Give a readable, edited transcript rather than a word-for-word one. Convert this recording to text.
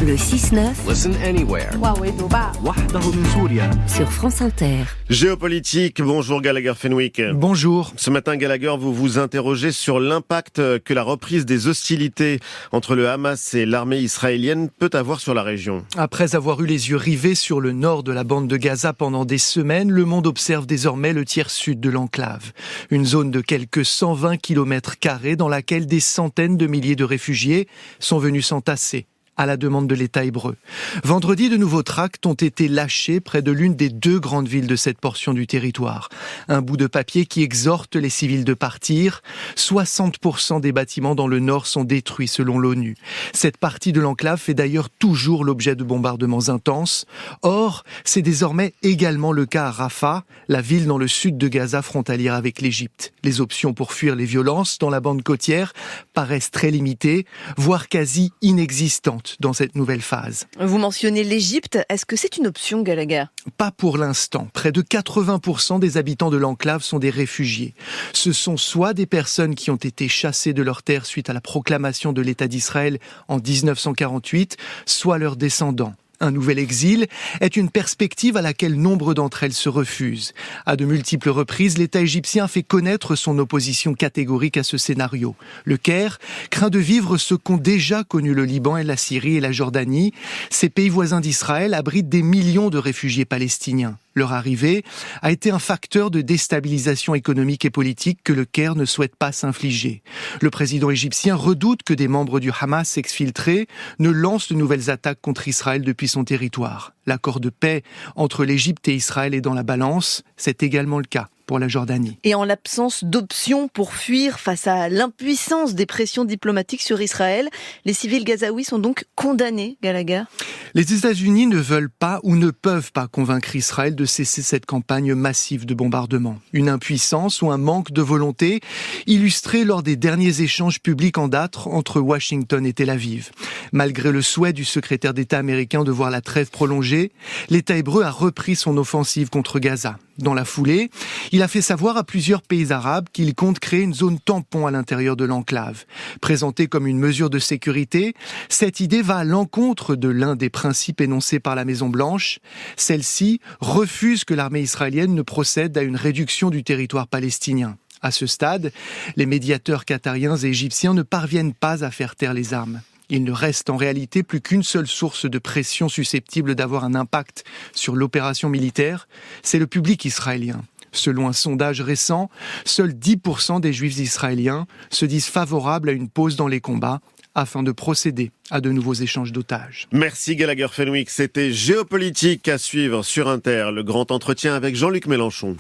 Le 6-9. Listen anywhere. Sur France Inter. Géopolitique, bonjour Gallagher Fenwick. Bonjour. Ce matin, Gallagher, vous vous interrogez sur l'impact que la reprise des hostilités entre le Hamas et l'armée israélienne peut avoir sur la région. Après avoir eu les yeux rivés sur le nord de la bande de Gaza pendant des semaines, le monde observe désormais le tiers sud de l'enclave. Une zone de quelques 120 km² dans laquelle des centaines de milliers de réfugiés sont venus s'entasser à la demande de l'État hébreu. Vendredi, de nouveaux tracts ont été lâchés près de l'une des deux grandes villes de cette portion du territoire. Un bout de papier qui exhorte les civils de partir. 60% des bâtiments dans le nord sont détruits selon l'ONU. Cette partie de l'enclave fait d'ailleurs toujours l'objet de bombardements intenses. Or, c'est désormais également le cas à Rafah, la ville dans le sud de Gaza frontalière avec l'Égypte. Les options pour fuir les violences dans la bande côtière paraissent très limitées, voire quasi inexistantes dans cette nouvelle phase. Vous mentionnez l'Égypte, est-ce que c'est une option, Gallagher ? Pas pour l'instant. Près de 80% des habitants de l'enclave sont des réfugiés. Ce sont soit des personnes qui ont été chassées de leurs terres suite à la proclamation de l'État d'Israël en 1948, soit leurs descendants. Un nouvel exil est une perspective à laquelle nombre d'entre elles se refusent. À de multiples reprises, l'État égyptien fait connaître son opposition catégorique à ce scénario. Le Caire craint de vivre ce qu'ont déjà connu le Liban et la Syrie et la Jordanie. Ces pays voisins d'Israël abritent des millions de réfugiés palestiniens. Leur arrivée a été un facteur de déstabilisation économique et politique que le Caire ne souhaite pas s'infliger. Le président égyptien redoute que des membres du Hamas exfiltrés ne lancent de nouvelles attaques contre Israël depuis son territoire. L'accord de paix entre l'Égypte et Israël est dans la balance. C'est également le cas pour la Jordanie. Et en l'absence d'options pour fuir face à l'impuissance des pressions diplomatiques sur Israël, les civils gazaouis sont donc condamnés, Gallagher ? Les États-Unis ne veulent pas ou ne peuvent pas convaincre Israël de cesser cette campagne massive de bombardement. Une impuissance ou un manque de volonté illustré lors des derniers échanges publics en date entre Washington et Tel Aviv. Malgré le souhait du secrétaire d'État américain de voir la trêve prolongée, l'État hébreu a repris son offensive contre Gaza. Dans la foulée, il a fait savoir à plusieurs pays arabes qu'il compte créer une zone tampon à l'intérieur de l'enclave. Présentée comme une mesure de sécurité, cette idée va à l'encontre de l'un des principes énoncés par la Maison-Blanche. Celle-ci refuse que l'armée israélienne ne procède à une réduction du territoire palestinien. À ce stade, les médiateurs qatariens et égyptiens ne parviennent pas à faire taire les armes. Il ne reste en réalité plus qu'une seule source de pression susceptible d'avoir un impact sur l'opération militaire, c'est le public israélien. Selon un sondage récent, seuls 10% des juifs israéliens se disent favorables à une pause dans les combats afin de procéder à de nouveaux échanges d'otages. Merci Gallagher Fenwick, c'était Géopolitique à suivre sur Inter, le grand entretien avec Jean-Luc Mélenchon.